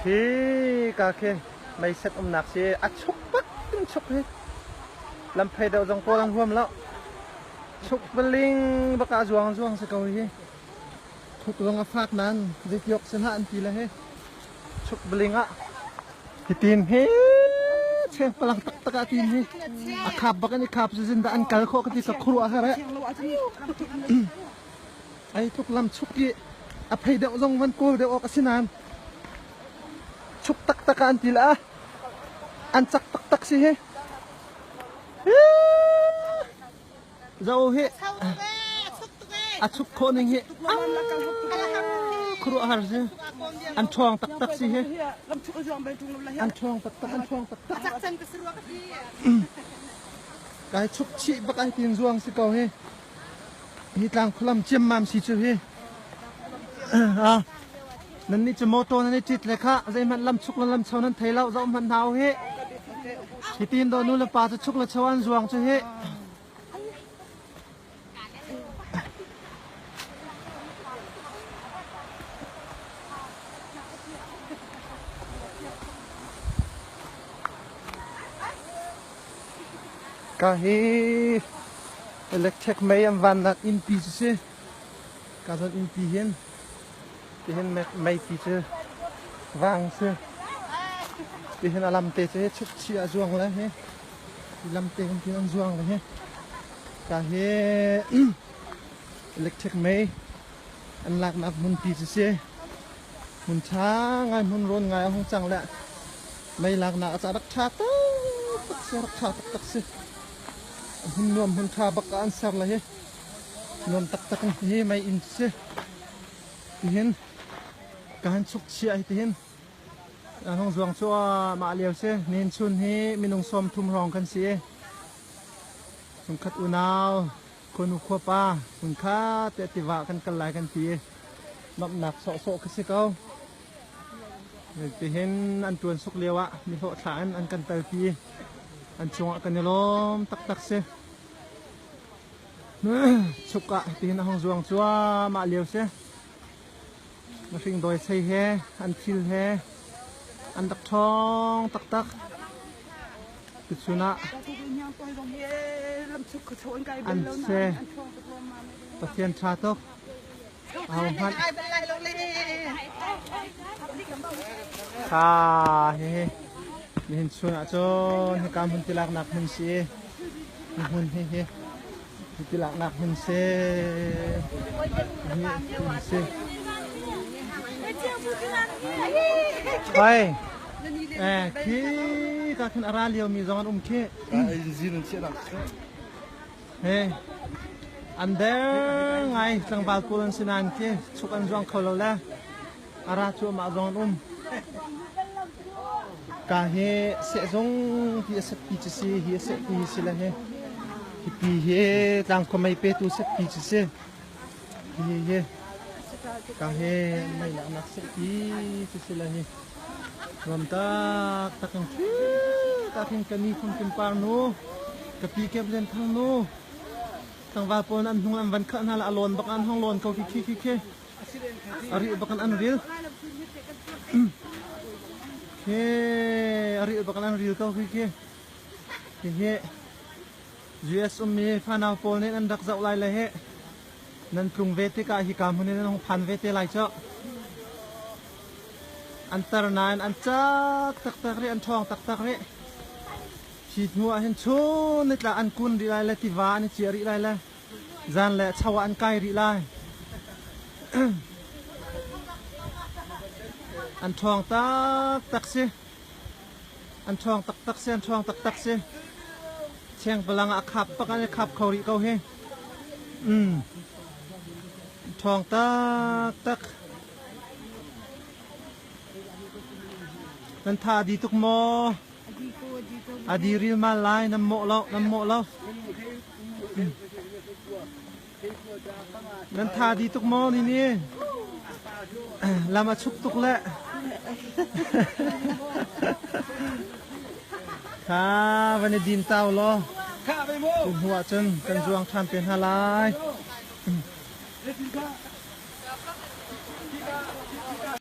khi cả khi mày set nạc xe à chúc bắt chúc hết làm phải đầu dòng cô làm huom lắm chúc bên linh bác cả ruộng sẽ cầu gì chúc dòng phát nan dịch yok sinh hạn thì là hết chúc bên linh á thì tin hết xem palang tak tin hết khap bác anh khap duyên đã ăn cá kho cái gì sắp khuru à đấy ai chúc làm chúc gì à phải đầu dòng văn cô đầu cái sinh hạn chúc tak anh thì là ăn chắc tak gì hết dâu hết à chúc con anh hết khuru à rồi ăn choang tak gì hết ăn choang tak cái chúc chị bác ai tiền ruộng sẽ cầu hết hít lang khlam chiêm mam xí chưa hết à nên đi chấm mô tô nên đi chít lại khác dây mặt làm chúc làm cháu nên thấy lão dẫu mặt nào hết thì tin đó nu là bà cho chúc là cháu ăn ruộng chưa hết cái electric máy em van là in pi chứ cả dân in pi hiên thì hiên máy pi chứ vàng chứ thì hiên là làm tê chứ chúc chia ruộng đấy hết thì làm tê không thì ăn ruộng đấy hết cả he electric máy ăn lạc nạp mun pi chứ mun cha ngay mun ron ngay không chẳng lẽ máy lạc nạp sẽ đắc chát tắc chứ hun nuam hun tha bak an sar la he nuam tak he mai in se tin kan chuk chi ai tin an hong zuang cho ma liao se nin chun he minung som thum rong kan si sung khat unaw konu kho pa sung kha te tiwa kan kal lai kan ti nop nak so ka se kau ti hen an tuan suk lewa mi ho than an kan tar pi anh chọn cái này lom tak se chụp cả thì nó không ruộng chua mà liều se nó sinh đôi xây he ăn chill he ăn đặc thong tak cái chuyện á ăn se tập thiên cha tốt hát he mình xuân ạ cho thì cam hun tilak nak hun se hun he tilak nak hun se thôi khi các thằng ara liều mi zongan ke zin che nak he and there ngai tlang bal pulan sinan ke chukan zong kholola ara chu ma zongan cả he sẽ giống thì sẽ pi chỉ he sẽ pi chỉ là he thì pi he đang có mấy pe tu sẽ pi chỉ he cả he mấy là nát sẽ pi chỉ là he làm ta cần ta thêm cái này không thêm par no cái pi kẹp lên thang no thang vào pon ăn hung ăn văn khăn hay là lon bạc ăn hung lon câu ki ari bạc ăn real he ari bakalan real kau ki he US mi phanau pol ne an dak zau lai la he nan plung ve te ka hi kam hune nan phan ve te lai cho antar nan an chak tak re an thong tak re chi nuwa hen chu nit la an kun ri lai la ti wa ni chi ri lai la zan la chawa an kai ri lai ăn thong tak se ăn thong tak se ăn thong tak se cheng palang a khap pakan khap khori kau he thong tak nan tha di tuk mo adi ril ma lai nam mo lo nan tha di tuk mo ni làm mà chúc tục lệ khá vấn đề din tao lo cùng họa chân cần ruộng tham tiền hà lai